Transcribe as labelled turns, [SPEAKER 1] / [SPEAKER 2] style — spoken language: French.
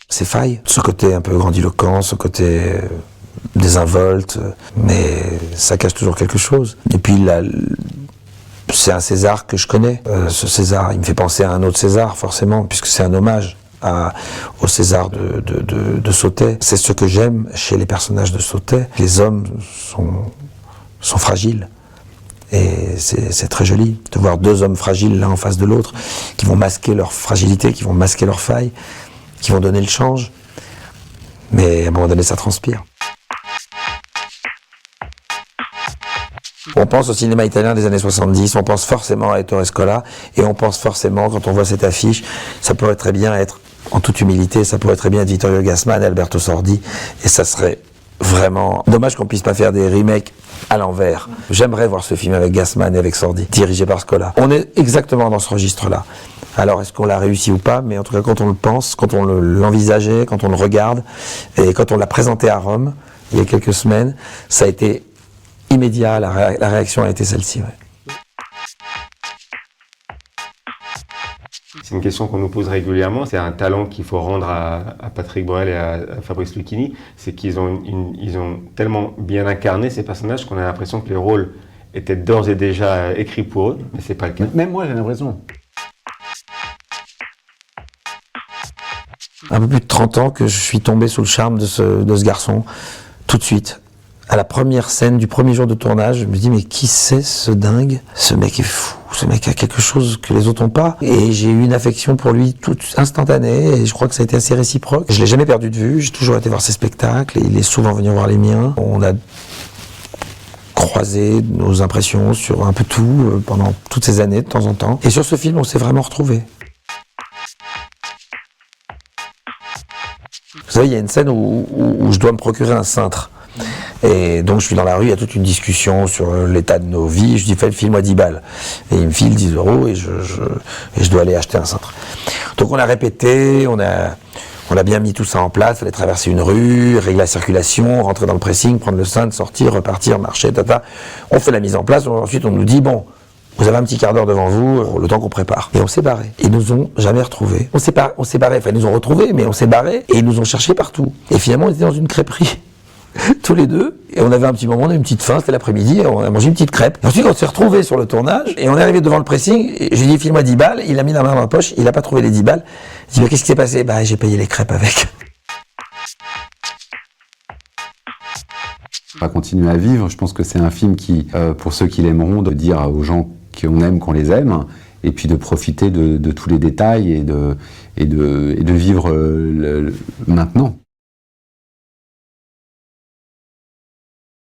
[SPEAKER 1] Ses failles, ce côté un peu grandiloquent, ce côté désinvolte, mais ça cache toujours quelque chose. Et puis c'est un César que je connais. Ce César, il me fait penser à un autre César, forcément, puisque c'est un hommage au César de Sautet. C'est ce que j'aime chez les personnages de Sautet. Les hommes sont fragiles. Et c'est très joli de voir deux hommes fragiles l'un en face de l'autre, qui vont masquer leur fragilité, qui vont masquer leurs failles, qui vont donner le change. Mais à un moment donné, ça transpire. On pense au cinéma italien des années 70, on pense forcément à Ettore Scola, et on pense forcément, quand on voit cette affiche, ça pourrait très bien être, en toute humilité, ça pourrait très bien être Vittorio Gassman et Alberto Sordi, et ça serait vraiment dommage qu'on puisse pas faire des remakes à l'envers. J'aimerais voir ce film avec Gassman et avec Sordi, dirigé par Scola. On est exactement dans ce registre-là. Alors, est-ce qu'on l'a réussi ou pas? Mais en tout cas, quand on le pense, quand on l'envisageait, quand on le regarde, et quand on l'a présenté à Rome, il y a quelques semaines, ça a été immédiat, la réaction a été celle-ci. Ouais.
[SPEAKER 2] C'est une question qu'on nous pose régulièrement. C'est un talent qu'il faut rendre à Patrick Borel et à Fabrice Lucchini. C'est qu'ils ont tellement bien incarné ces personnages qu'on a l'impression que les rôles étaient d'ores et déjà écrits pour eux, mais c'est pas le cas.
[SPEAKER 3] Même moi, j'ai l'impression.
[SPEAKER 1] Un peu plus de 30 ans que je suis tombé sous le charme de ce garçon, tout de suite. À la première scène du premier jour de tournage, je me dis mais qui c'est ce dingue? Ce mec est fou, ce mec a quelque chose que les autres n'ont pas. Et j'ai eu une affection pour lui toute instantanée et je crois que ça a été assez réciproque. Je l'ai jamais perdu de vue, j'ai toujours été voir ses spectacles et il est souvent venu voir les miens. On a croisé nos impressions sur un peu tout pendant toutes ces années de temps en temps. Et sur ce film, on s'est vraiment retrouvés. Vous savez, il y a une scène où je dois me procurer un cintre. Et donc je suis dans la rue, il y a toute une discussion sur l'état de nos vies, je dis file-moi 10 balles. Et il me file 10 € et je dois aller acheter un cintre. Donc on a répété, on a bien mis tout ça en place, il fallait traverser une rue, régler la circulation, rentrer dans le pressing, prendre le cintre, sortir, repartir, marcher, tata. On fait la mise en place, ensuite on nous dit bon, vous avez un petit quart d'heure devant vous, le temps qu'on prépare. Et on s'est barré. Ils nous ont jamais retrouvés. On s'est barré, enfin ils nous ont retrouvés, mais on s'est barré et ils nous ont cherchés partout. Et finalement on était dans une crêperie. Tous les deux, et on avait un petit moment, on a une petite faim, c'était l'après-midi, on a mangé une petite crêpe. Et ensuite, on s'est retrouvés sur le tournage, et on est arrivé devant le pressing, et j'ai dit, file-moi 10 balles, il a mis la main dans la poche, il n'a pas trouvé les 10 balles. Il dit, mais qu'est-ce qui s'est passé? Bah, j'ai payé les crêpes avec.
[SPEAKER 3] On va continuer à vivre, je pense que c'est un film qui, pour ceux qui l'aimeront, de dire aux gens qu'on aime, qu'on les aime, et puis de profiter de tous les détails et de vivre maintenant.